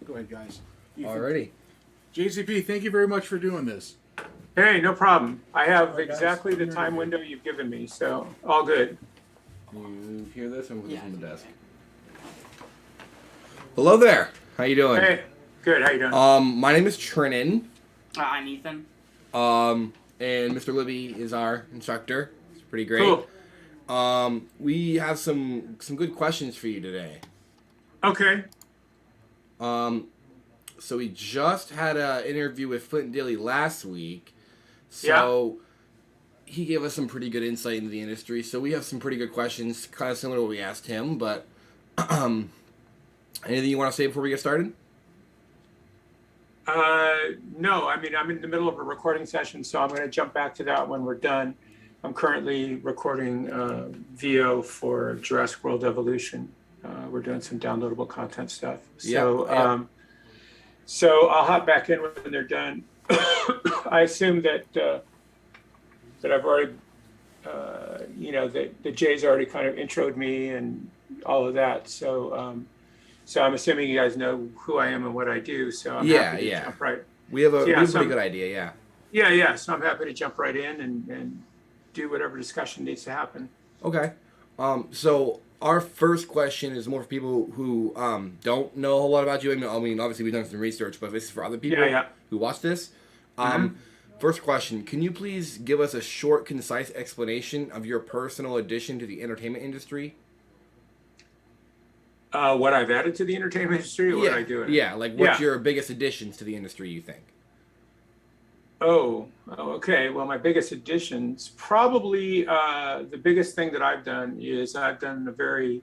Go ahead, guys. Alrighty. JCP, thank you very much for doing this. Hey, no problem. I have All right, guys. exactly the time window you've given me, so all good. You hear this? I'm putting this on the desk. Hello there. How you doing? Hey, good. How you doing? My name is Trinan. I'm Ethan. And Mr. Libby is our instructor. It's pretty great. Cool. We have some good questions for you today. Okay. So we just had an interview with Flint Dilly last week. So he gave us some pretty good insight into the industry. So we have some pretty good questions, kind of similar to what we asked him. But anything you want to say before we get started? No, I mean, I'm in the middle of a recording session, so I'm going to jump back to that when we're done. I'm currently recording VO for Jurassic World Evolution. We're doing some downloadable content stuff. So, so I'll hop back in when they're done. I assume that I've already, that Jay's already kind of introed me and all of that. So, so I'm assuming you guys know who I am and what I do. So I'm happy to jump right. We have a pretty good idea. Yeah. So I'm happy to jump right in and do whatever discussion needs to happen. Okay. So our first question is more for people who don't know a whole lot about you. I mean, obviously we've done some research, but this is for other people who watch this. First question, can you please give us a short, concise explanation of your personal addition to the entertainment industry? What I've added to the entertainment industry or what I do? What's your biggest additions to the industry, you think? Okay. Well, my biggest additions, probably the biggest thing that I've done is I've done a very,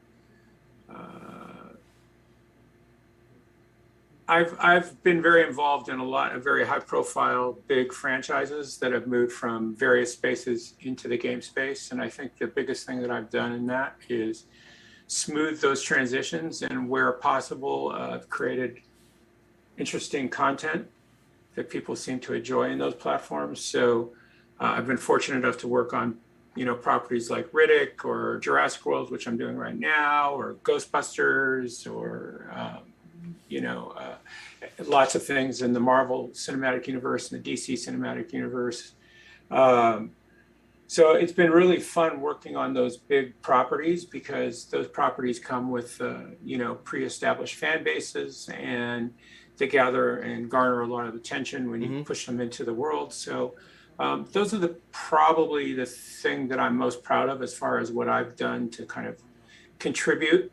I've been very involved in a lot of very high profile, big franchises that have moved from various spaces into the game space. And I think the biggest thing that I've done in that is smooth those transitions, and where possible, I've created interesting content that people seem to enjoy in those platforms. So I've been fortunate enough to work on, properties like Riddick or Jurassic World, which I'm doing right now, or Ghostbusters, or, lots of things in the Marvel Cinematic Universe and the DC Cinematic Universe. So it's been really fun working on those big properties because those properties come with, pre-established fan bases, and they gather and garner a lot of attention when you push them into the world. So those are probably the thing that I'm most proud of as far as what I've done to kind of contribute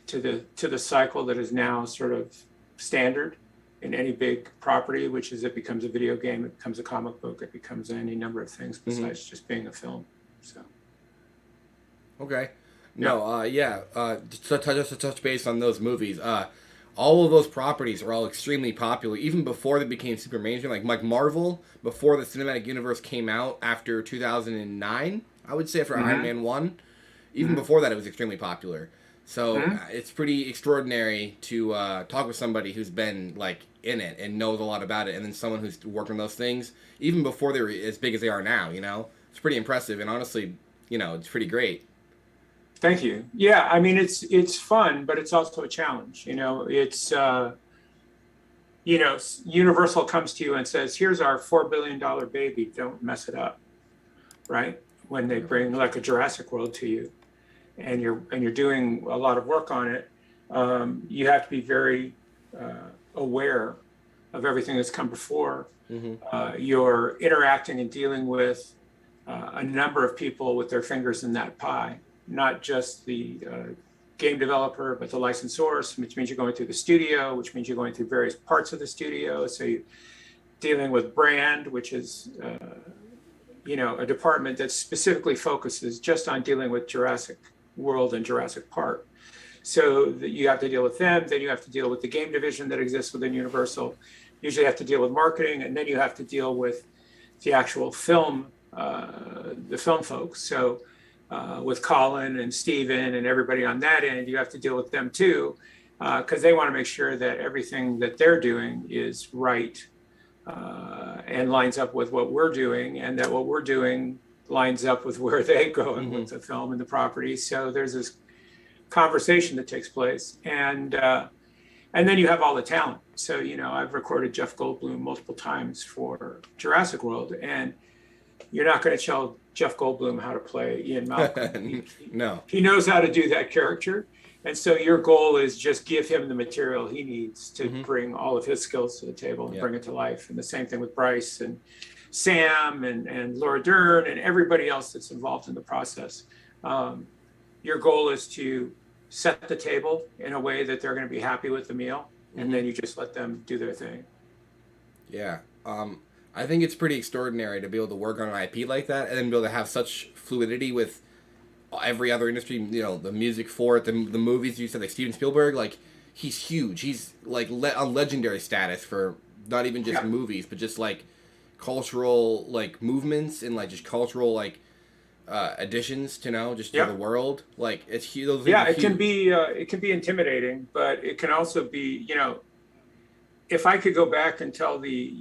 to the cycle that is now sort of standard in any big property, which is it becomes a video game, it becomes a comic book, it becomes any number of things besides just being a film. So. Okay. Just to touch base on those movies. All of those properties are all extremely popular, even before they became super mainstream. Like Marvel, before the cinematic universe came out after 2009, I would say, after Iron Man 1. Even before that, it was extremely popular. So it's pretty extraordinary to talk with somebody who's been in it and knows a lot about it, and then someone who's worked on those things even before they were as big as they are now. It's pretty impressive, and honestly, it's pretty great. Thank you. Yeah, I mean it's fun, but it's also a challenge. It's Universal comes to you and says, "Here's our $4 billion baby. Don't mess it up," right? When they bring like a Jurassic World to you, and you're doing a lot of work on it, you have to be very aware of everything that's come before. You're interacting and dealing with a number of people with their fingers in that pie, not just the game developer, but the licensors, which means you're going through the studio, which means you're going through various parts of the studio. So you're dealing with brand, which is a department that specifically focuses just on dealing with Jurassic World and Jurassic Park. So you have to deal with them, then you have to deal with the game division that exists within Universal. Usually have to deal with marketing, and then you have to deal with the actual film, the film folks. So with Colin and Steven and everybody on that end, you have to deal with them too, because they want to make sure that everything that they're doing is right and lines up with what we're doing, and that what we're doing lines up with where they go and with the film and the property. So there's this conversation that takes place, and And then you have all the talent. So, I've recorded Jeff Goldblum multiple times for Jurassic World, and you're not going to tell Jeff Goldblum how to play Ian Malcolm. No. He knows how to do that character. And so your goal is just give him the material he needs to bring all of his skills to the table and bring it to life. And the same thing with Bryce and Sam and Laura Dern and everybody else that's involved in the process. Your goal is to set the table in a way that they're going to be happy with the meal, and then you just let them do their thing. Yeah. I think it's pretty extraordinary to be able to work on an IP like that and then be able to have such fluidity with every other industry, the music for it, the movies you said, like Steven Spielberg, like, he's huge. He's, like, on legendary status for not even just movies, but just, like, cultural, like, movements and, like, just cultural, like, additions to the world. Like, it's huge. It can be intimidating, but it can also be, if I could go back and tell the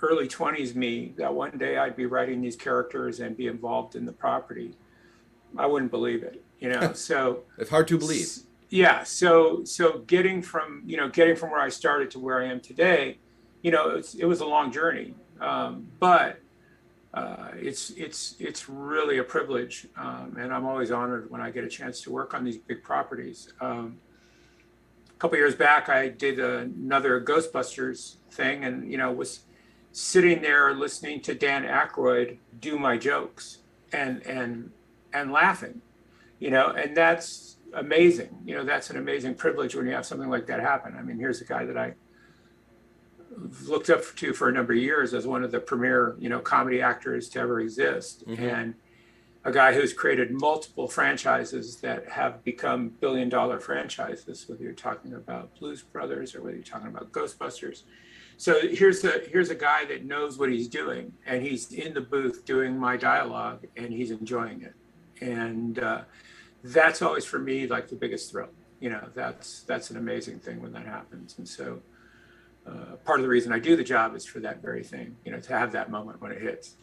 early 20s me that one day I'd be writing these characters and be involved in the property, I wouldn't believe it, so it's hard to believe. Yeah. So getting from where I started to where I am today, it was a long journey. But it's really a privilege. And I'm always honored when I get a chance to work on these big properties. A couple years back, I did another Ghostbusters thing and, was sitting there listening to Dan Aykroyd do my jokes and laughing, and that's amazing. That's an amazing privilege when you have something like that happen. I mean, here's a guy that I looked up to for a number of years as one of the premier, comedy actors to ever exist. And a guy who's created multiple franchises that have become billion-dollar franchises, whether you're talking about Blues Brothers or whether you're talking about Ghostbusters. So here's a guy that knows what he's doing, and he's in the booth doing my dialogue, and he's enjoying it. And that's always for me like the biggest thrill. That's an amazing thing when that happens. And so part of the reason I do the job is for that very thing, to have that moment when it hits.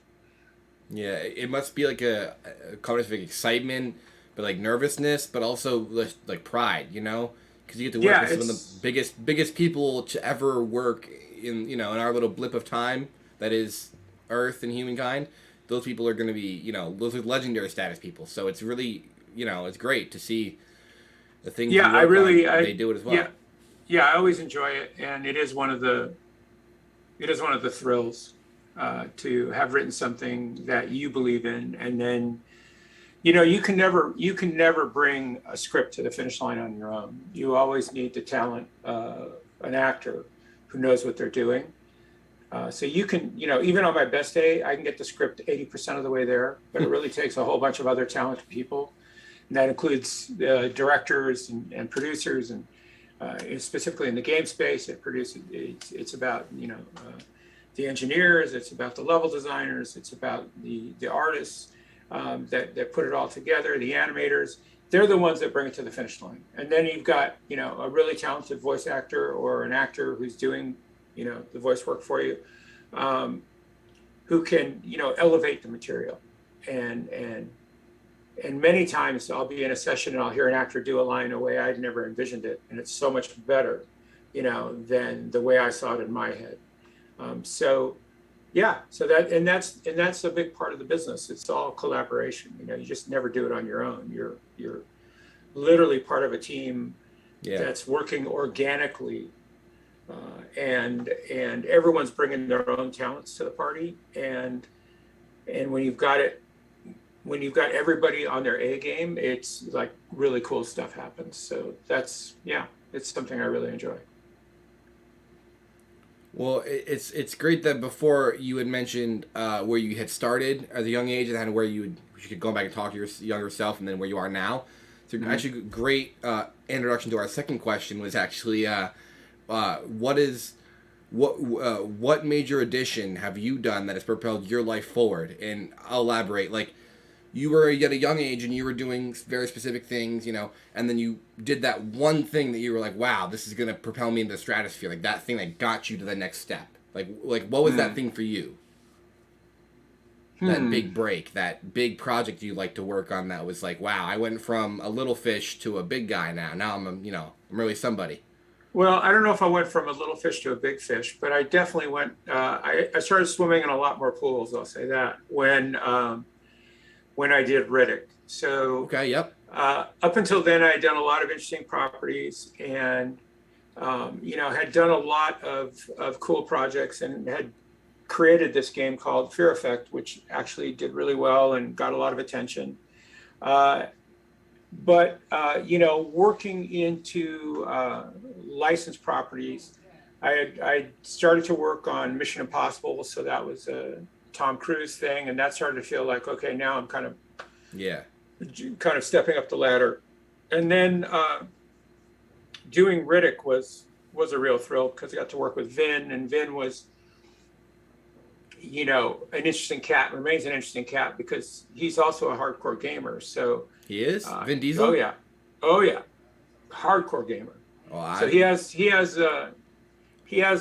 Yeah, it must be like a combination of excitement, but like nervousness, but also like pride, because you get to work with some of the biggest people to ever work in our little blip of time that is Earth and humankind. Those people are going to be those are legendary status people. So it's really it's great to see the things. Yeah, they do it as well. Yeah, I always enjoy it, and it is one of the thrills to have written something that you believe in, and then you can never bring a script to the finish line on your own. You always need the talent, an actor who knows what they're doing. So you can, even on my best day, I can get the script 80% of the way there, but it really takes a whole bunch of other talented people, and that includes directors and producers, and specifically in the game space, it's about the engineers, it's about the level designers, it's about the artists that put it all together, the animators. They're the ones that bring it to the finish line. And then you've got a really talented voice actor or an actor who's doing the voice work for you, who can elevate the material. And many times I'll be in a session and I'll hear an actor do a line in a way I'd never envisioned it, and it's so much better than the way I saw it in my head. So that's a big part of the business. It's all collaboration. You just never do it on your own. You're literally part of a team that's working organically, and everyone's bringing their own talents to the party. And when you've got everybody on their A game, it's like really cool stuff happens. So it's something I really enjoy. Well, it's great that before you had mentioned where you had started at a young age, and then where you could go back and talk to your younger self, and then where you are now. So actually, great introduction to our second question was actually what major addition have you done that has propelled your life forward? And I'll elaborate. Like, you were at a young age and you were doing very specific things, and then you did that one thing that you were like, wow, this is going to propel me into the stratosphere. Like, that thing that got you to the next step. Like what was that thing for you? That big break, that big project you like to work on that was like, wow, I went from a little fish to a big guy now. Now I'm, I'm really somebody. Well, I don't know if I went from a little fish to a big fish, but I definitely went. I started swimming in a lot more pools. I'll say that when I did Riddick. So Okay, yep. up until then, I had done a lot of interesting properties, and had done a lot of cool projects, and had created this game called Fear Effect, which actually did really well and got a lot of attention. But working into licensed properties, I started to work on Mission Impossible, so that was a Tom Cruise thing, and that started to feel like, okay, now I'm kind of stepping up the ladder. And then doing Riddick was a real thrill because I got to work with Vin, and Vin was an interesting cat, remains an interesting cat because he's also a hardcore gamer. So he is Vin Diesel. Oh yeah, hardcore gamer. Oh, so he has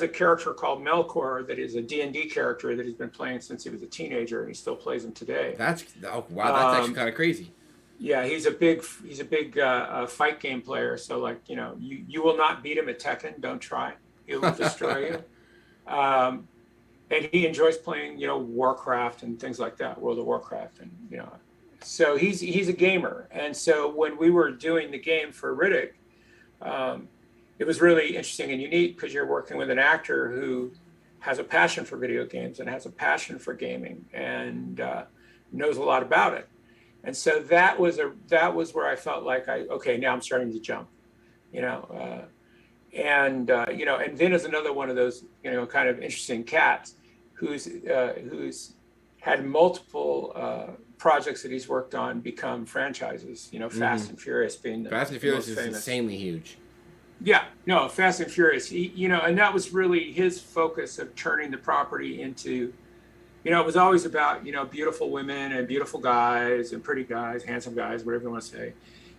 a character called Melkor that is a D&D character that he's been playing since he was a teenager, and he still plays him today. That's actually kind of crazy. Yeah, he's a big fight game player. So you will not beat him at Tekken. Don't try; he will destroy you. And he enjoys playing, Warcraft and things like that, World of Warcraft, and so he's a gamer. And so when we were doing the game for Riddick, it was really interesting and unique because you're working with an actor who has a passion for video games and has a passion for gaming and knows a lot about it. And so that was where I felt like now I'm starting to jump, and Vin is another one of those, kind of interesting cats who's had multiple projects that he's worked on become franchises, Fast and Furious being the Fast and Furious is famous. Insanely huge. Yeah, no, Fast and Furious, and that was really his focus of turning the property into, it was always about, beautiful women and beautiful guys and pretty guys, handsome guys, whatever you want to say.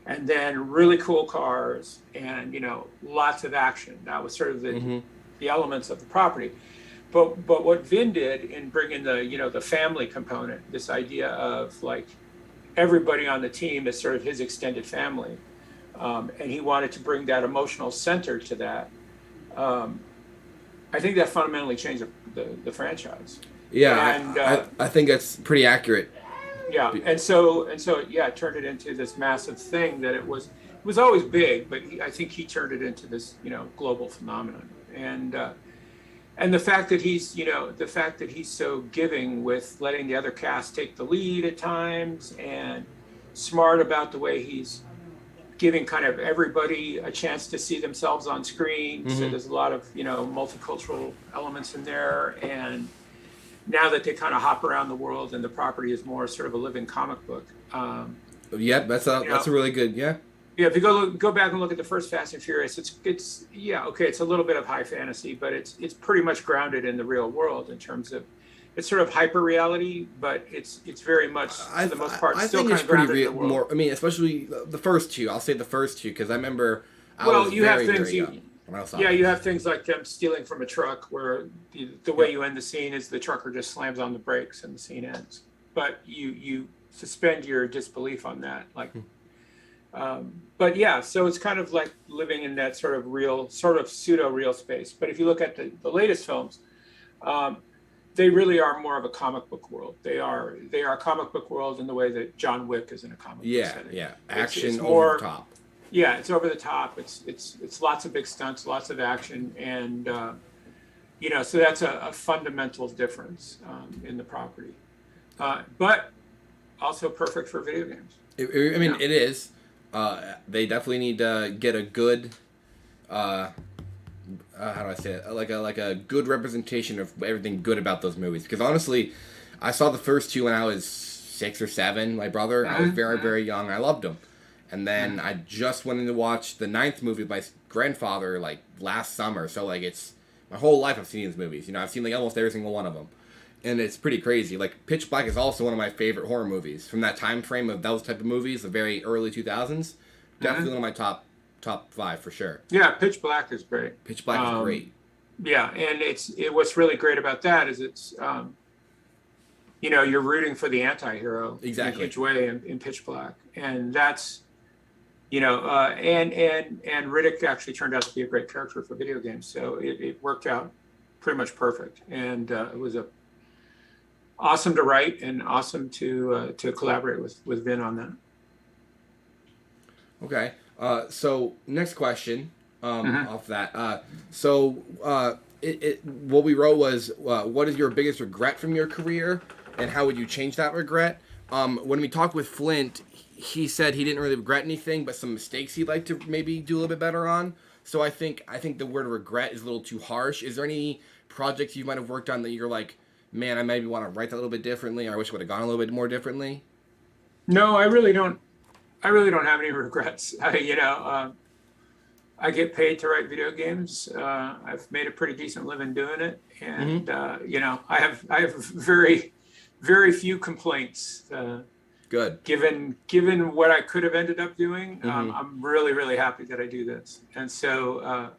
And then really cool cars and, lots of action. That was sort of the elements of the property. But what Vin did in bringing the family component, this idea of like everybody on the team is sort of his extended family. And he wanted to bring that emotional center to that. I think that fundamentally changed the franchise. Yeah, and, I think that's pretty accurate. Yeah, and so it turned it into this massive thing that it was always big, but I think he turned it into this global phenomenon. And the fact that he's so giving with letting the other cast take the lead at times and smart about the way he's giving kind of everybody a chance to see themselves on screen. So there's a lot of multicultural elements in there, and now that they kind of hop around the world and the property is more sort of a living comic book. That's a really good Yeah, if you go back and look at the first Fast and Furious, it's a little bit of high fantasy, but it's pretty much grounded in the real world in terms of it's sort of hyper reality, but it's very much for the most part still kind of grounded in the world. More, I mean, especially the first two. I'll say the first two because I remember I was very young. You have things like them stealing from a truck where the way you end the scene is the trucker just slams on the brakes and the scene ends. But you suspend your disbelief on that. But yeah, so it's kind of like living in that sort of pseudo-real space. But if you look at the latest films, they really are more of a comic book world. They are a comic book world in the way that John Wick is in a comic book setting. Yeah, action it's over the top. Yeah, it's over the top. It's lots of big stunts, lots of action, and so that's a fundamental difference in the property. But also perfect for video games. It is. They definitely need to get a good, how do I say it? Like a good representation of everything good about those movies. Because honestly, I saw the first two when I was 6 or 7. My brother, I was very, very young. I loved them. And then I just went in to watch the 9th movie with my grandfather last summer. So it's my whole life I've seen these movies. I've seen almost every single one of them. And it's pretty crazy. Pitch Black is also one of my favorite horror movies from that time frame of those type of movies, the very early 2000s. Definitely one of my top 5 for sure. Yeah, Pitch Black is great. Pitch Black is great. Yeah, and what's really great about that is you're rooting for the anti-hero Exactly. in a huge way in Pitch Black. And that's, and Riddick actually turned out to be a great character for video games. So it worked out pretty much perfect. And it was awesome to write and awesome to collaborate with Vin on that. Okay. So next question off that. What we wrote was, what is your biggest regret from your career, and how would you change that regret? When we talked with Flint, he said he didn't really regret anything, but some mistakes he'd like to maybe do a little bit better on. So I think the word regret is a little too harsh. Is there any projects you might have worked on that you're like, man, I maybe want to write that a little bit differently, or I wish it would have gone a little bit more differently? No, I really don't have any regrets. I get paid to write video games. I've made a pretty decent living doing it, and I have very, very few complaints. Good. Given what I could have ended up doing, I'm really, really happy that I do this. And so,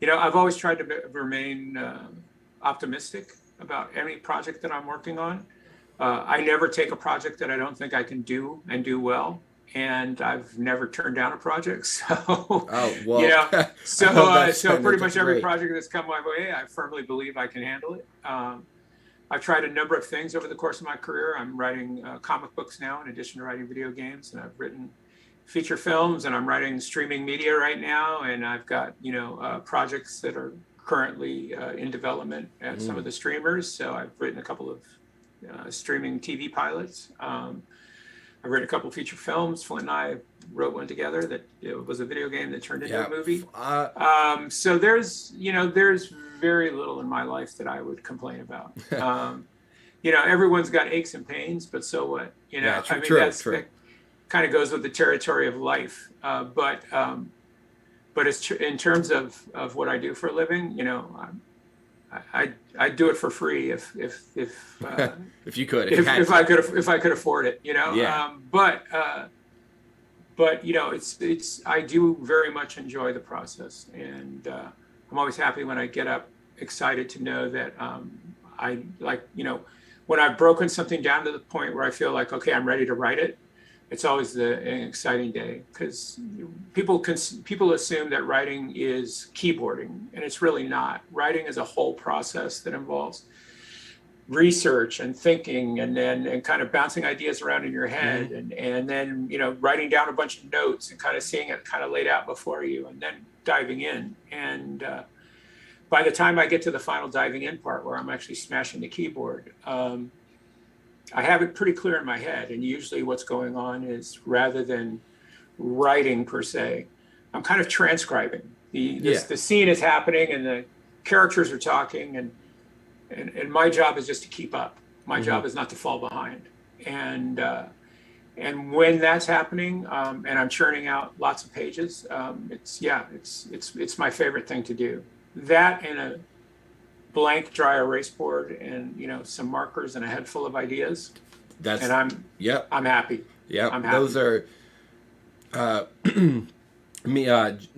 I've always tried to remain optimistic about any project that I'm working on. I never take a project that I don't think I can do and do well. And I've never turned down a project. So, so pretty much every project that's come my way, I firmly believe I can handle it. I've tried a number of things over the course of my career. I'm writing comic books now, in addition to writing video games, and I've written feature films, and I'm writing streaming media right now. And I've got, projects that are currently in development at some of the streamers. So I've written a couple of streaming TV pilots. I've written a couple of feature films. Flint and I wrote one together that was a video game that turned into a movie. So there's very little in my life that I would complain about. Everyone's got aches and pains, but so what? That kind of goes with the territory of life. But it's in terms of what I do for a living, I'd do it for free if if you could, if I could afford it, but it's I do very much enjoy the process, and I'm always happy when I get up excited to know that when I've broken something down to the point where I feel like, okay, I'm ready to write it. It's always an exciting day, because people assume that writing is keyboarding, and it's really not. Writing is a whole process that involves research and thinking, and kind of bouncing ideas around in your head, and then writing down a bunch of notes and kind of seeing it kind of laid out before you, and then diving in. And by the time I get to the final diving in part, where I'm actually smashing the keyboard, I have it pretty clear in my head, and usually what's going on is, rather than writing per se, I'm kind of transcribing. The scene is happening, and the characters are talking, and my job is just to keep up. My job is not to fall behind. And when that's happening, and I'm churning out lots of pages, it's my favorite thing to do. That, and a blank dry erase board, and some markers and a head full of ideas, and I'm happy. I'm happy. Those are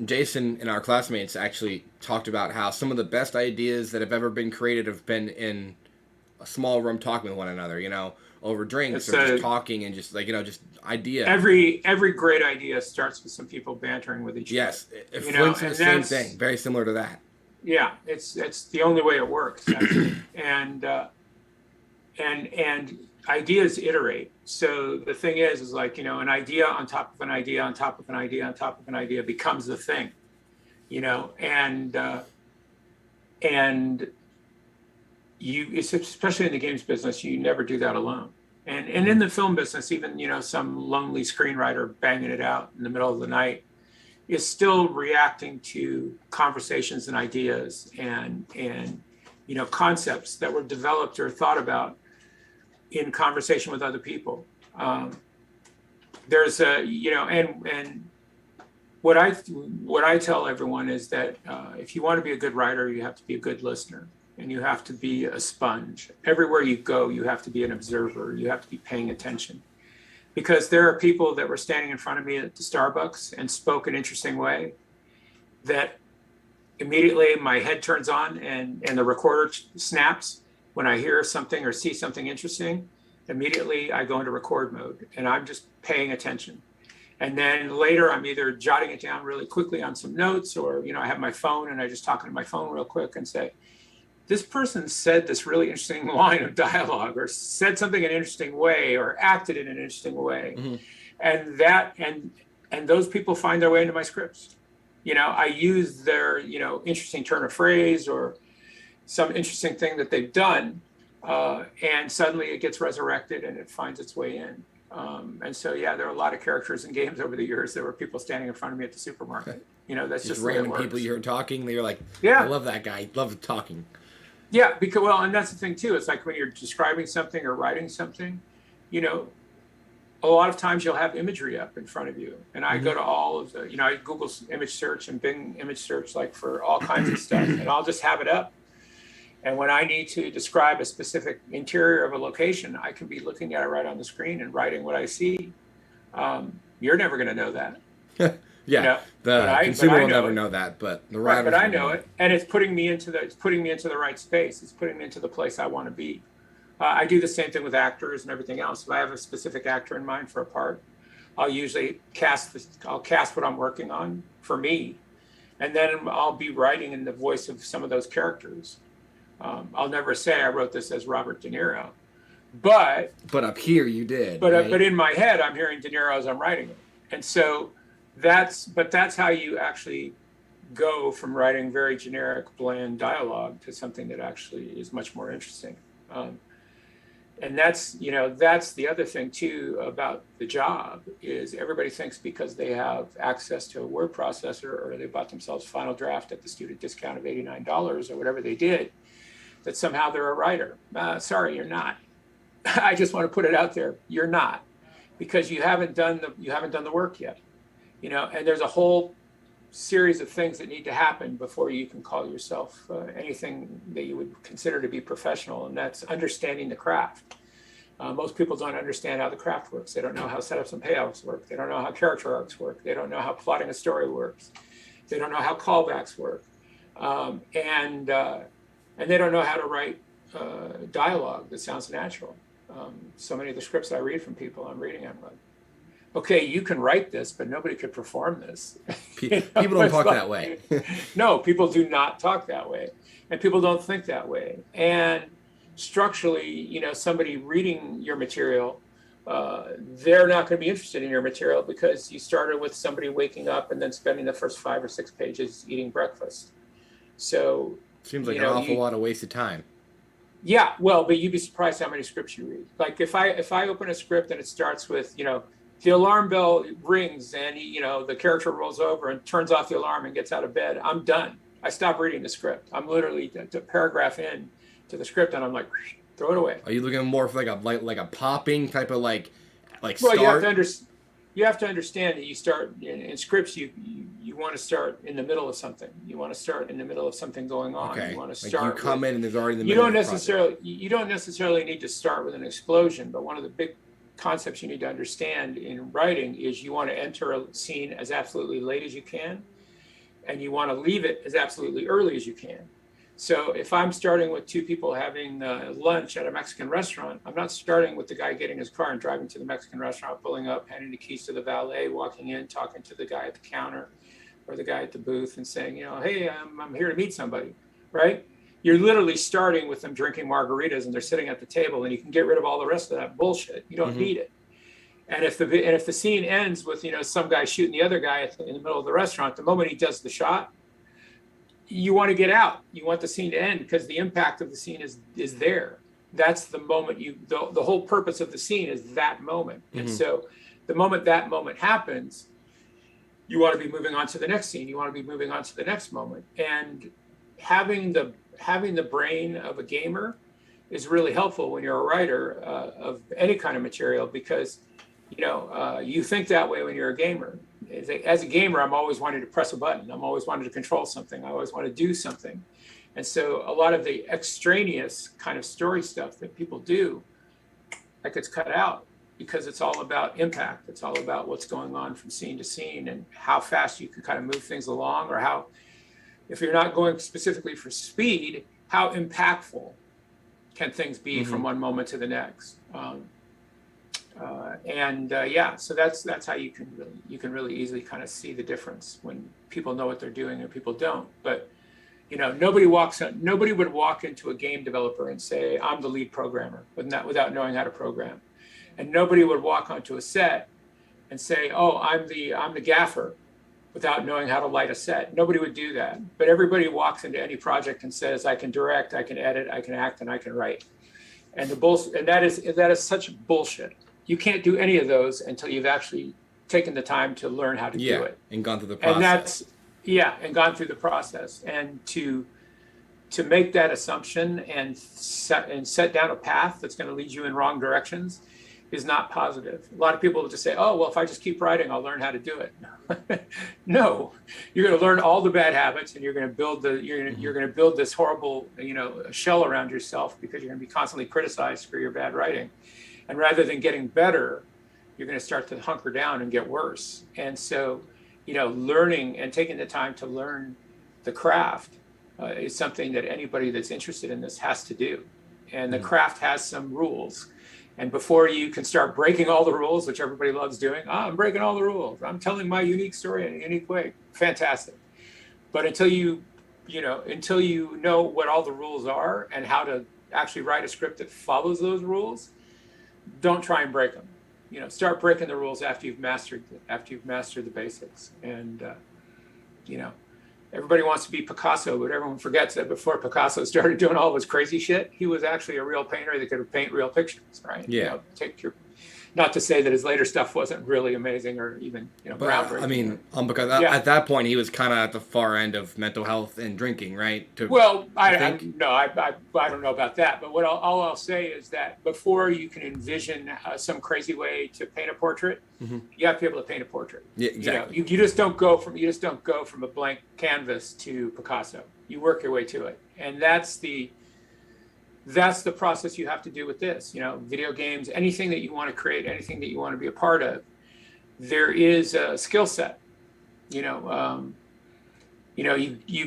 Jason and our classmates actually talked about how some of the best ideas that have ever been created have been in a small room talking with one another, over drinks, or just talking, and just just idea. Every great idea starts with some people bantering with each other. Yes, Flint's the same thing, very similar to that. Yeah, it's the only way it works, actually. and ideas iterate. So the thing is like, an idea on top of an idea on top of an idea on top of an idea becomes the thing, and it's, especially in the games business, you never do that alone. And in the film business, even, some lonely screenwriter banging it out in the middle of the night is still reacting to conversations and ideas and concepts that were developed or thought about in conversation with other people. There's and what I tell everyone is that if you want to be a good writer, you have to be a good listener, and you have to be a sponge. Everywhere you go, you have to be an observer. You have to be paying attention. Because there are people that were standing in front of me at the Starbucks and spoke an interesting way that immediately my head turns on and the recorder snaps when I hear something or see something interesting, immediately I go into record mode and I'm just paying attention. And then later I'm either jotting it down really quickly on some notes, or, I have my phone and I just talk into my phone real quick and say, this person said this really interesting line of dialogue, or said something in an interesting way, or acted in an interesting way. Mm-hmm. And those people find their way into my scripts. I use their, interesting turn of phrase or some interesting thing that they've done. And suddenly it gets resurrected and it finds its way in. And so, yeah, there are a lot of characters in games over the years. There were people standing in front of me at the supermarket. That's just random people you heard talking. They were like, yeah, I love that guy. Love talking. Yeah, because, and that's the thing too. It's like when you're describing something or writing something, a lot of times you'll have imagery up in front of you. And I go to all of the, I Google image search and Bing image search, like for all kinds of stuff, and I'll just have it up. And when I need to describe a specific interior of a location, I can be looking at it right on the screen and writing what I see. You're never going to know that. Yeah, the consumer will never know that, but the writer. Right, but I know it, and it's putting me into the right space. It's putting me into the place I want to be. I do the same thing with actors and everything else. If I have a specific actor in mind for a part, I'll usually cast what I'm working on for me, and then I'll be writing in the voice of some of those characters. I'll never say I wrote this as Robert De Niro, but up here you did. But right? But in my head, I'm hearing De Niro as I'm writing it, and so that's how you actually go from writing very generic, bland dialogue to something that actually is much more interesting. And that's the other thing too about the job is everybody thinks because they have access to a word processor or they bought themselves Final Draft at the student discount of $89 or whatever they did, that somehow they're a writer. Sorry, you're not. I just want to put it out there. You're not, because you haven't done the work yet. And there's a whole series of things that need to happen before you can call yourself anything that you would consider to be professional, and that's understanding the craft. Most people don't understand how the craft works. They don't know how setups and payoffs work. They don't know how character arcs work. They don't know how plotting a story works. They don't know how callbacks work, and they don't know how to write dialogue that sounds natural. So many of the scripts I read from people, I'm like, okay, you can write this, but nobody could perform this. People don't talk that way. No, people do not talk that way. And people don't think that way. And structurally, somebody reading your material, they're not going to be interested in your material because you started with somebody waking up and then spending the first 5 or 6 pages eating breakfast. So seems like an awful lot of wasted time. Yeah, well, but you'd be surprised how many scripts you read. Like if I open a script and it starts with, the alarm bell rings and the character rolls over and turns off the alarm and gets out of bed, I'm done. I stop reading the script. I'm literally a paragraph in to the script and I'm like, throw it away. Are you looking more for like a popping type of like well, start? You have to understand that you start in scripts. You want to start in the middle of something. You want to start in the middle of something going on. Okay. You want to start. You come in and there's already the. You don't necessarily need to start with an explosion, but one of the big concepts you need to understand in writing is you want to enter a scene as absolutely late as you can, and you want to leave it as absolutely early as you can. So if I'm starting with 2 people having lunch at a Mexican restaurant, I'm not starting with the guy getting his car and driving to the Mexican restaurant, pulling up, handing the keys to the valet, walking in, talking to the guy at the counter or the guy at the booth and saying, hey, I'm here to meet somebody, right? You're literally starting with them drinking margaritas and they're sitting at the table, and you can get rid of all the rest of that bullshit. You don't need it. And if the scene ends with some guy shooting the other guy in the middle of the restaurant, the moment he does the shot, you want to get out. You want the scene to end because the impact of the scene is there. That's the moment the whole purpose of the scene is that moment. Mm-hmm. And so the moment that moment happens, you want to be moving on to the next scene. You want to be moving on to the next moment. And having the brain of a gamer is really helpful when you're a writer of any kind of material, because you think that way when you're a gamer. As a gamer, I'm always wanting to press a button. I'm always wanting to control something. I always want to do something. And so a lot of the extraneous kind of story stuff that people do, that gets cut out because it's all about impact. It's all about what's going on from scene to scene and how fast you can kind of move things along, or how, if you're not going specifically for speed, how impactful can things be from one moment to the next. Yeah, so that's how you can really easily kind of see the difference when people know what they're doing and people don't. But nobody would walk into a game developer and say, I'm the lead programmer, without knowing how to program. And nobody would walk onto a set and say, oh, I'm the gaffer, without knowing how to light a set. Nobody would do that. But everybody walks into any project and says, I can direct, I can edit, I can act, and I can write. And that is such bullshit. You can't do any of those until you've actually taken the time to learn how to do it. And gone through the process. And gone through the process. And to make that assumption and set down a path that's going to lead you in wrong directions is not positive. A lot of people will just say, oh, well, if I just keep writing, I'll learn how to do it. No, you're going to learn all the bad habits, and you're going to build you're going to build this horrible, shell around yourself, because you're going to be constantly criticized for your bad writing. And rather than getting better, you're going to start to hunker down and get worse. And so, learning and taking the time to learn the craft is something that anybody that's interested in this has to do. And the craft has some rules. And before you can start breaking all the rules, which everybody loves doing, I'm breaking all the rules, I'm telling my unique story in a unique way. Fantastic. But until you know what all the rules are and how to actually write a script that follows those rules, don't try and break them. Start breaking the rules after you've mastered the basics. And everybody wants to be Picasso, but everyone forgets that before Picasso started doing all this crazy shit, he was actually a real painter that could paint real pictures, right? Yeah. Not to say that his later stuff wasn't really amazing or even groundbreaking. I mean, because at that point he was kind of at the far end of mental health and drinking, right? I don't know about that, but all I'll say is that before you can envision some crazy way to paint a portrait, you have to be able to paint a portrait. Yeah, exactly. You just don't go from a blank canvas to Picasso. You work your way to it, and that's the process you have to do with this. Video games, anything that you want to create, anything that you want to be a part of, there is a skill set. You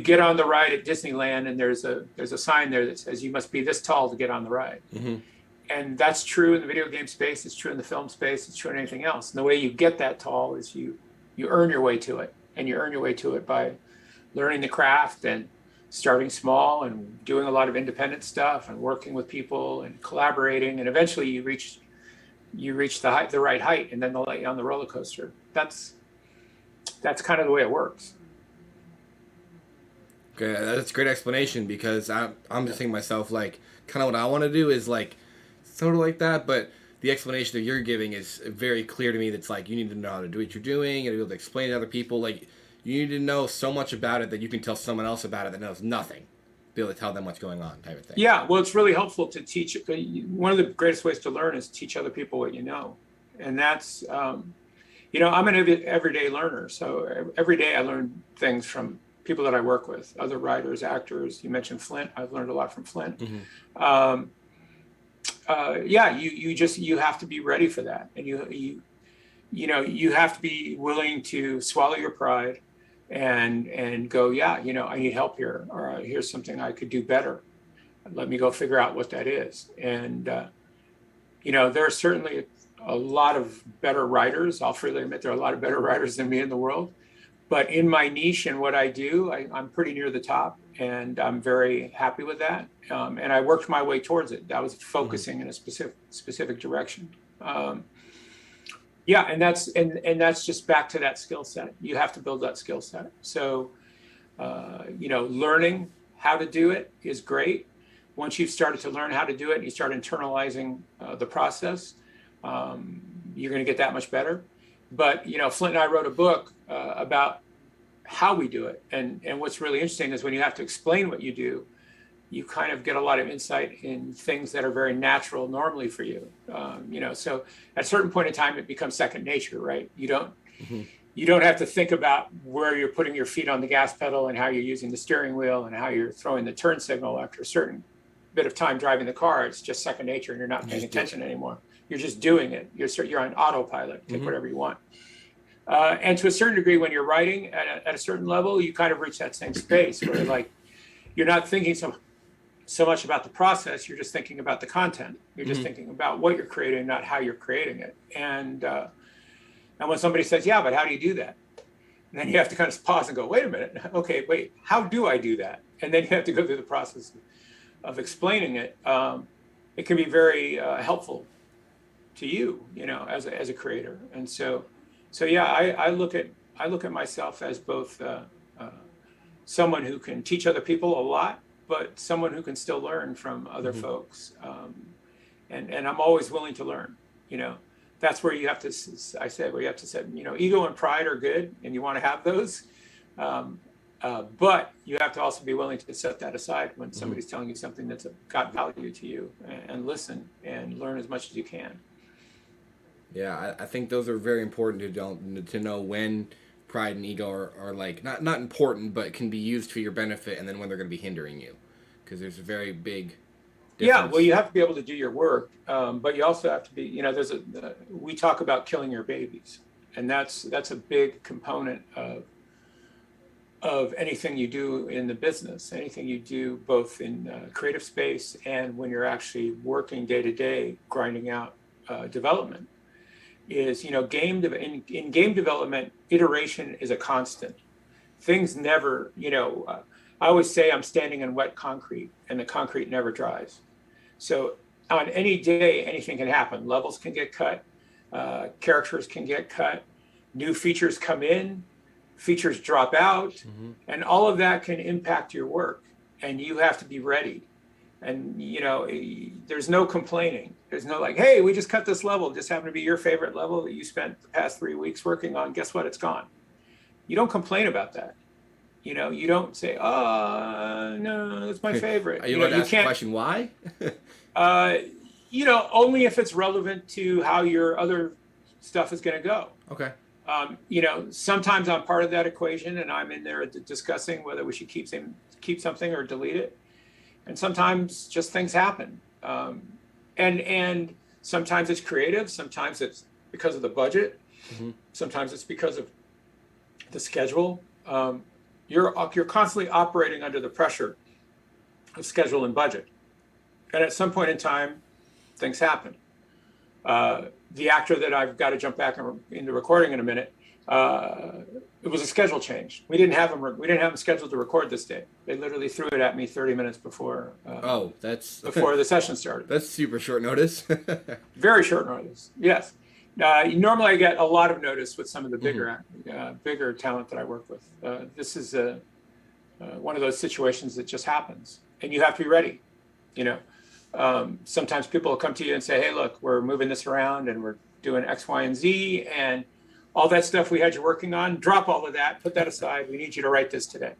get on the ride at Disneyland, and there's a sign there that says you must be this tall to get on the ride. And that's true in the video game space. It's true in the film space. It's true in anything else. And the way you get that tall is you earn your way to it, and you earn your way to it by learning the craft and starting small and doing a lot of independent stuff and working with people and collaborating, and eventually you reach the right height, and then they'll let you on the roller coaster. That's kind of the way it works. Okay, that's a great explanation, because I'm just thinking to myself, like, kind of what I want to do is like sort of like that, but the explanation that you're giving is very clear to me. That's like, you need to know how to do what you're doing and be able to explain it to other people. Like, you need to know so much about it that you can tell someone else about it that knows nothing. Be able to tell them what's going on, type of thing. Yeah, well, it's really helpful to teach. One of the greatest ways to learn is teach other people what you know. And that's, I'm an everyday learner. So every day I learn things from people that I work with, other writers, actors. You mentioned Flint. I've learned a lot from Flint. You have to be ready for that. And you have to be willing to swallow your pride and go, I need help here, or here's something I could do better. Let me go figure out what that is. And, there are certainly a lot of better writers. I'll freely admit there are a lot of better writers than me in the world. But in my niche and what I do, I'm pretty near the top, and I'm very happy with that. And I worked my way towards it. I was focusing in a specific direction. And that's just back to that skill set. You have to build that skill set. So, learning how to do it is great. Once you've started to learn how to do it and you start internalizing the process, you're going to get that much better. But, Flint and I wrote a book about how we do it. And what's really interesting is when you have to explain what you do, you kind of get a lot of insight in things that are very natural normally for you. So at a certain point in time, it becomes second nature, right? You don't have to think about where you're putting your feet on the gas pedal and how you're using the steering wheel and how you're throwing the turn signal after a certain bit of time driving the car. It's just second nature, and you're not paying attention anymore. You're just doing it. You're on autopilot. Take whatever you want. And to a certain degree, when you're writing at a certain level, you kind of reach that same space where you're not thinking so much about the process. You're just thinking about the content. You're just Mhm. thinking about what you're creating, not how you're creating it. And when somebody says, yeah, but how do you do that? And then you have to kind of pause and go, wait a minute. Okay, wait, how do I do that? And then you have to go through the process of explaining it. It can be very helpful to you, as a creator. And so yeah, I look at myself as both someone who can teach other people a lot, but someone who can still learn from other folks. And I'm always willing to learn. That's where you have to. I said where you have to say, ego and pride are good, and you want to have those. But you have to also be willing to set that aside when somebody's telling you something that's got value to you, and listen and learn as much as you can. Yeah, I think those are very important to know when pride and ego are like not important, but can be used for your benefit, and then when they're going to be hindering you, because there's a very big difference. Yeah, well, you have to be able to do your work, but you also have to be. We talk about killing your babies, and that's a big component of anything you do in the business, anything you do both in creative space and when you're actually working day to day, grinding out development. Is in game development, iteration is a constant. Things never, I always say I'm standing in wet concrete, and the concrete never dries. So on any day, anything can happen. Levels can get cut, characters can get cut, new features come in, features drop out, and all of that can impact your work, and you have to be ready. And there's no complaining. There's no like, hey, we just cut this level. It just happened to be your favorite level that you spent the past 3 weeks working on. Guess what? It's gone. You don't complain about that. You don't say, oh, no, it's my favorite. Are you allowed to ask the question why? Only if it's relevant to how your other stuff is going to go. Okay. Sometimes I'm part of that equation, and I'm in there discussing whether we should keep something or delete it. And sometimes just things happen. And sometimes it's creative. Sometimes it's because of the budget. Sometimes it's because of the schedule. You're constantly operating under the pressure of schedule and budget. And at some point in time, things happen. The actor that I've got to jump back into recording in a minute, it was a schedule change. We didn't have him scheduled to record this day. They literally threw it at me 30 minutes before. Before the session started. That's super short notice. Very short notice. Yes. Normally I get a lot of notice with some of the bigger talent that I work with. This is one of those situations that just happens, and you have to be ready. Sometimes people will come to you and say, hey, look, we're moving this around and we're doing X, Y, and Z, and all that stuff we had you working on, drop all of that, put that aside. We need you to write this today.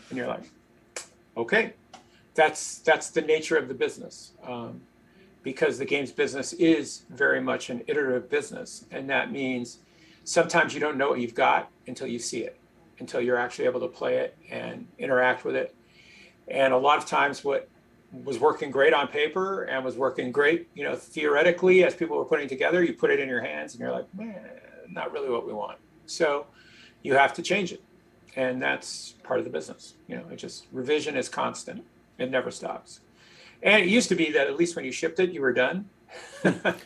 And you're like, okay, that's the nature of the business. Because the games business is very much an iterative business. And that means sometimes you don't know what you've got until you see it, until you're actually able to play it and interact with it. And a lot of times what was working great on paper and was working great, theoretically, as people were putting together, you put it in your hands and you're like, man, not really what we want. So you have to change it. And that's part of the business. Revision is constant. It never stops. And it used to be that at least when you shipped it, you were done.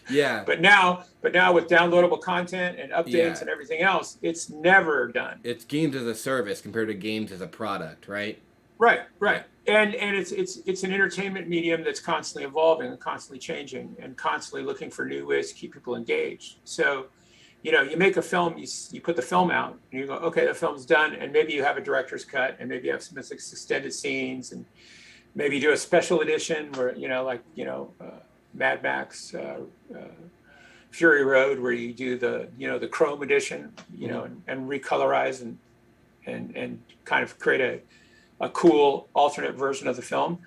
Yeah. But now with downloadable content and updates and everything else, it's never done. It's games as a service compared to games as a product, right? Right. And it's an entertainment medium that's constantly evolving and constantly changing and constantly looking for new ways to keep people engaged. So, you make a film, you put the film out, and you go, okay, the film's done, and maybe you have a director's cut, and maybe you have some extended scenes, and maybe you do a special edition where, Mad Max, Fury Road, where you do the Chrome edition, and recolorize and kind of create a cool alternate version of the film.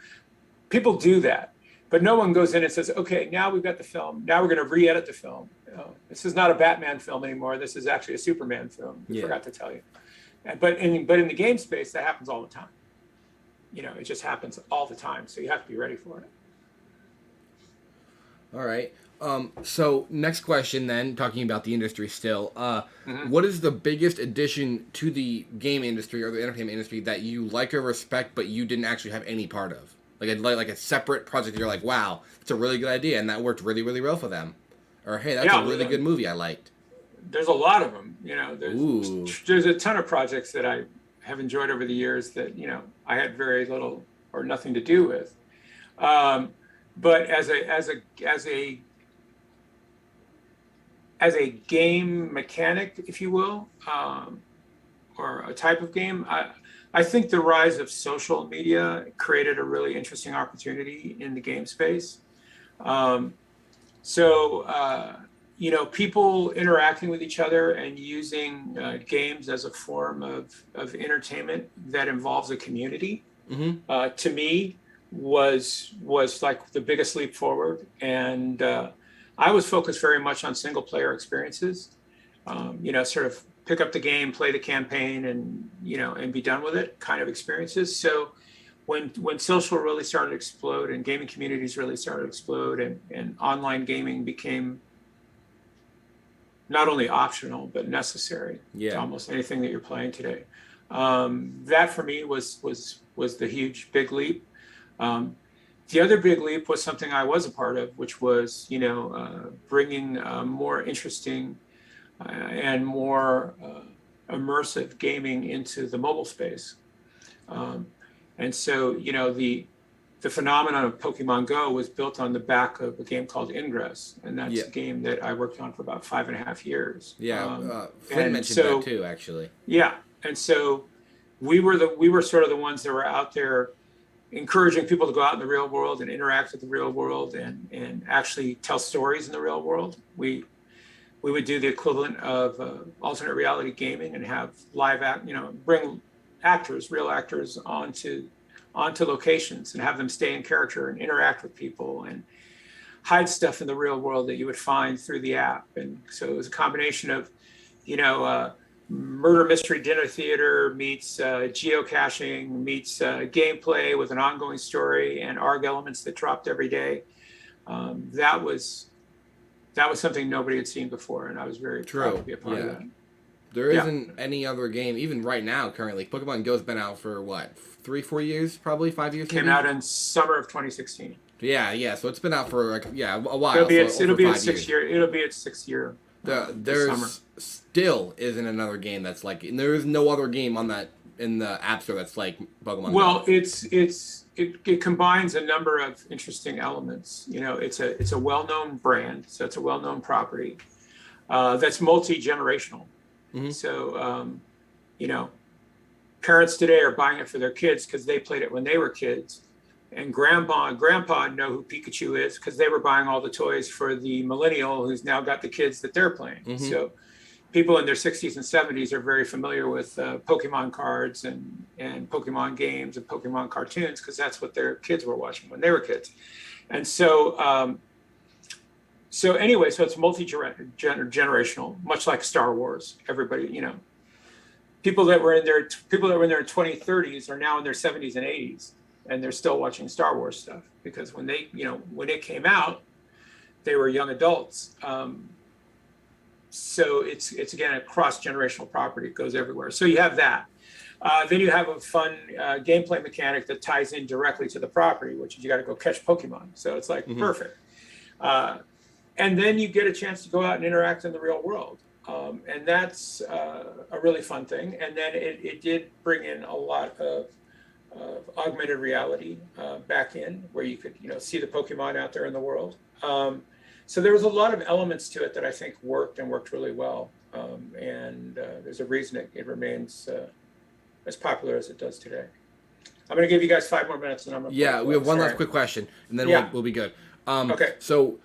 People do that, but no one goes in and says, okay, now we've got the film. Now we're going to re-edit the film. This is not a Batman film anymore. This is actually a Superman film. I forgot to tell you. But in the game space, that happens all the time. It just happens all the time. So you have to be ready for it. All right. So next question then, talking about the industry still, what is the biggest addition to the game industry or the entertainment industry that you like or respect, but you didn't actually have any part of? like a separate project that you're like, wow, it's a really good idea, and that worked really, really well for them. Or, hey, that's a really good movie I liked. There's a lot of them. Ooh. There's a ton of projects that I have enjoyed over the years that, I had very little or nothing to do with. But as a game mechanic, if you will, or a type of game, I think the rise of social media created a really interesting opportunity in the game space. People interacting with each other and using games as a form of entertainment that involves a community, to me, was like the biggest leap forward. And I was focused very much on single player experiences, sort of pick up the game, play the campaign, and be done with it kind of experiences. So when social really started to explode and gaming communities really started to explode, and online gaming became not only optional but necessary to almost anything that you're playing today, that for me was the huge big leap. The other big leap was something I was a part of, which was bringing more interesting and more immersive gaming into the mobile space. And so, the phenomenon of Pokemon Go was built on the back of a game called Ingress, and that's a game that I worked on for about 5.5 years. Flynn mentioned that too, actually. Yeah, and so we were sort of the ones that were out there encouraging people to go out in the real world and interact with the real world and actually tell stories in the real world. We would do the equivalent of alternate reality gaming and have bring real actors onto locations and have them stay in character and interact with people and hide stuff in the real world that you would find through the app. And so it was a combination of, murder mystery dinner theater meets geocaching meets gameplay with an ongoing story and ARG elements that dropped every day. That was something nobody had seen before, and I was very proud to be a part of that. There isn't any other game, even right now, currently. Pokemon Go's been out for, 3-4 years, probably 5 years. Came out in summer of 2016. Yeah. So it's been out for a while. It'll be its 6th year. It'll be its 6th year. There's still isn't another game that's like. And there is no other game in the App Store that's like Pokemon. Well, Go. it combines a number of interesting elements. It's a well-known brand, so it's a well-known property that's multi-generational. Mm-hmm. So, parents today are buying it for their kids because they played it when they were kids. And grandpa and grandpa know who Pikachu is because they were buying all the toys for the millennial who's now got the kids that they're playing. Mm-hmm. So people in their 60s and 70s are very familiar with Pokemon cards and Pokemon games and Pokemon cartoons because that's what their kids were watching when they were kids. And so, it's multi-generational, much like Star Wars. Everybody, people that were in their 20s, 30s are now in their 70s and 80s, and they're still watching Star Wars stuff because when it came out, they were young adults. So it's again a cross-generational property. It goes everywhere. So you have that. Then you have a fun gameplay mechanic that ties in directly to the property, which is you got to go catch Pokemon. So it's like perfect. And then you get a chance to go out and interact in the real world. And that's a really fun thing. And then it did bring in a lot of augmented reality back in where you could, see the Pokemon out there in the world. So there was a lot of elements to it that I think worked really well. And there's a reason it remains as popular as it does today. I'm going to give you guys 5 more minutes. And I'm going to we have one last quick question, and then we'll be good. Okay. So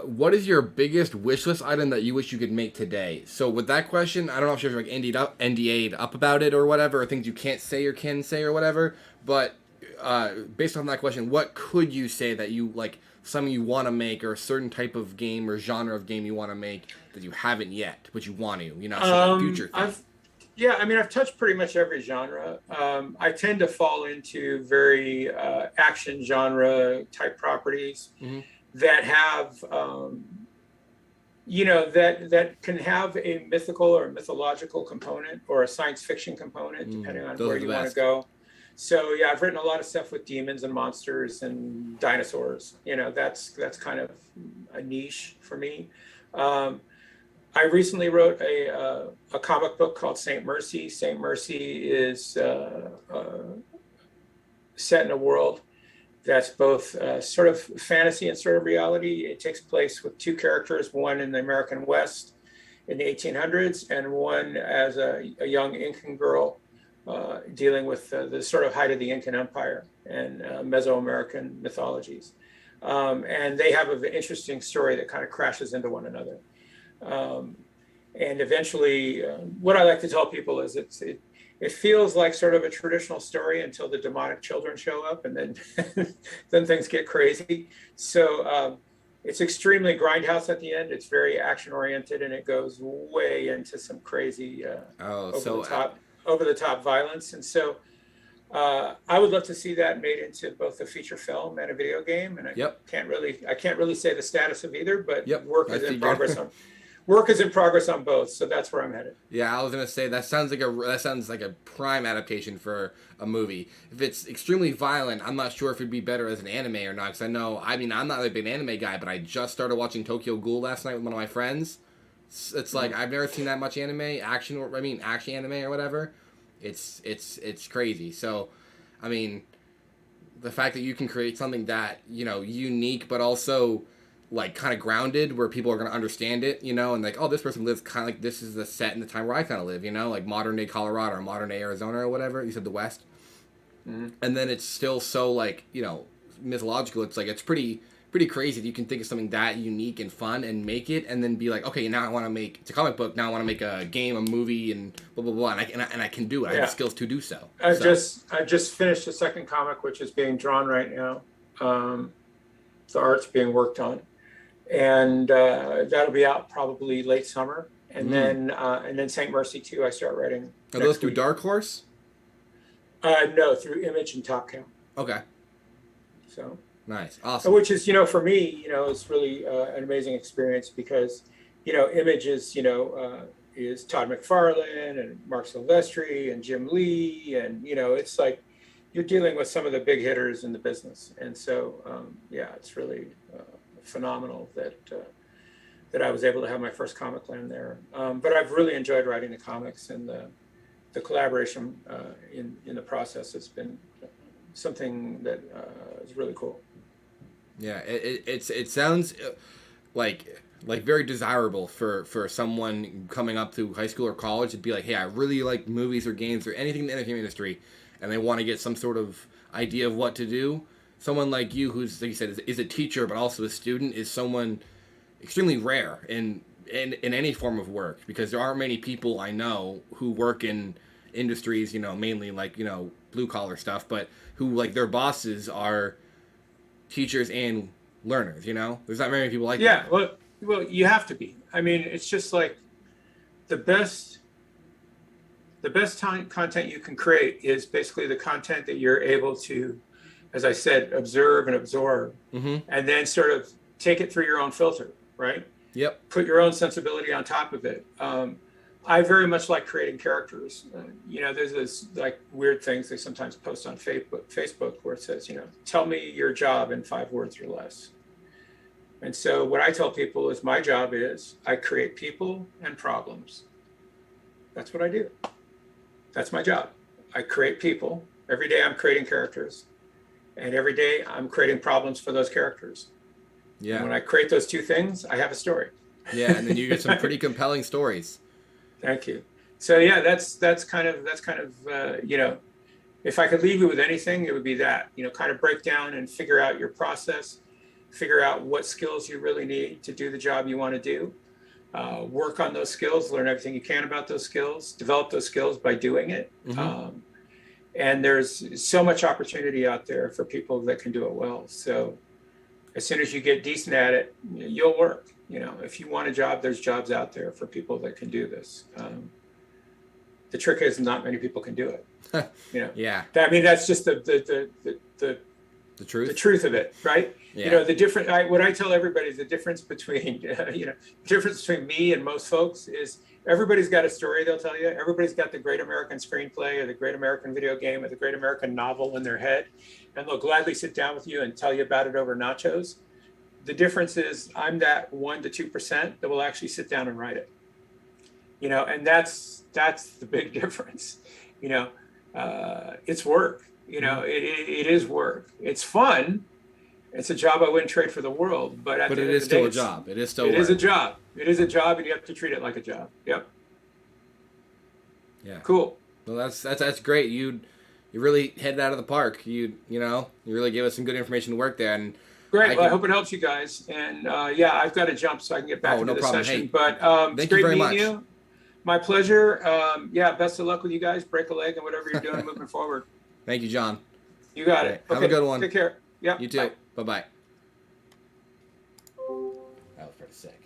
what is your biggest wish list item that you wish you could make today? So with that question, I don't know if you're like NDA'd up about it or whatever, or things you can't say or can say or whatever, but based on that question, what could you say that you like, something you want to make, or a certain type of game or genre of game you want to make that you haven't yet, but you want to, so future thing? I've touched pretty much every genre. I tend to fall into very action genre type properties. Mm-hmm. That have, that can have a mythical or mythological component or a science fiction component, depending on where you want to go. So yeah, I've written a lot of stuff with demons and monsters and dinosaurs. You know, that's kind of a niche for me. Um, I recently wrote a comic book called Saint Mercy. Saint Mercy is set in a world that's both sort of fantasy and sort of reality. It takes place with two characters, one in the American West in the 1800s, and one as a young Incan girl dealing with the sort of height of the Incan Empire and Mesoamerican mythologies. And they have an interesting story that kind of crashes into one another. And eventually, what I like to tell people is it feels like sort of a traditional story until the demonic children show up, and then then things get crazy. So it's extremely grindhouse at the end. It's very action oriented, and it goes way into some crazy over the top violence. And so I would love to see that made into both a feature film and a video game. And I can't really say the status of either, but work is in progress on. Work is in progress on both, so that's where I'm headed. Yeah, I was gonna say that sounds like a prime adaptation for a movie. If it's extremely violent, I'm not sure if it'd be better as an anime or not. Because I'm not a big anime guy, but I just started watching Tokyo Ghoul last night with one of my friends. It's like I've never seen that much action anime or whatever. It's crazy. So, I mean, the fact that you can create something that unique, but also like kind of grounded where people are going to understand it, and like, oh, this person lives kind of like this is the set in the time where I kind of live, like modern day Colorado or modern day Arizona or whatever. You said the West. Mm-hmm. And then it's still so like, mythological. It's like, it's pretty crazy that you can think of something that unique and fun and make it and then be like, okay, now I want to make, it's a comic book. Now I want to make a game, a movie and blah, blah, blah. And I can do it. I have the skills to do so. I just finished a second comic, which is being drawn right now. The art's being worked on. And that'll be out probably late summer, and then Saint Mercy 2 I start writing. Are those through Dark Horse? No, through Image and Top Cow. Okay. So nice, awesome. Which is for me it's really an amazing experience because Image is is Todd McFarlane and Mark Silvestri and Jim Lee, and it's like you're dealing with some of the big hitters in the business, and so it's really phenomenal that I was able to have my first comic land there. But I've really enjoyed writing the comics, and the collaboration in the process has been something that is really cool. Yeah, it sounds like very desirable for someone coming up through high school or college to be like, hey, I really like movies or games or anything in the entertainment industry, and they want to get some sort of idea of what to do. Someone like you, who's, like you said, is a teacher but also a student, is someone extremely rare in any form of work, because there aren't many people I know who work in industries, mainly like, blue collar stuff, but who like their bosses are teachers and learners. There's not many people like that. Yeah, well, you have to be. I mean, it's just like the best content you can create is basically the content that you're able to, as I said, observe and absorb, and then sort of take it through your own filter, right? Yep. Put your own sensibility on top of it. I very much like creating characters. There's this like weird things they sometimes post on Facebook where it says, tell me your job in 5 words or less. And so what I tell people is my job is I create people and problems. That's what I do. That's my job. I create people. Every day I'm creating characters. And every day I'm creating problems for those characters. Yeah. And when I create those two things, I have a story. Yeah, and then you get some pretty compelling stories. Thank you. So yeah, that's kind of if I could leave you with anything, it would be that, kind of break down and figure out your process, figure out what skills you really need to do the job you want to do. Work on those skills, learn everything you can about those skills, develop those skills by doing it. And there's so much opportunity out there for people that can do it well. So as soon as you get decent at it, you'll work. If you want a job, there's jobs out there for people that can do this. The trick is not many people can do it. Yeah. I mean, that's just the truth. The truth of it, right? Yeah. What I tell everybody is the difference between, difference between me and most folks is Everybody's got a story they'll tell you. Everybody's got the great American screenplay or the great American video game or the great American novel in their head, and they'll gladly sit down with you and tell you about it over nachos. The difference is I'm that 1% to 2% that will actually sit down and write it. You know, and that's the big difference. You know, it's work. You know, it is work. It's fun. It's a job I wouldn't trade for the world. But at the end it of is the day, still a job. It is still it work. is a job. It is a job, and you have to treat it like a job. Yep. Yeah. Cool. Well, that's great. You really hit it out of the park. You really gave us some good information to work there. And Great. Well, I hope it helps you guys. And yeah, I've got to jump so I can get back into the session. Hey, but thank it's you great very meeting much. you. My pleasure. Yeah, best of luck with you guys. Break a leg and whatever you're doing moving forward. Thank you, John. You got All it. right. Have a good one. Take care. Yeah. You too. Bye-bye. That was pretty sick.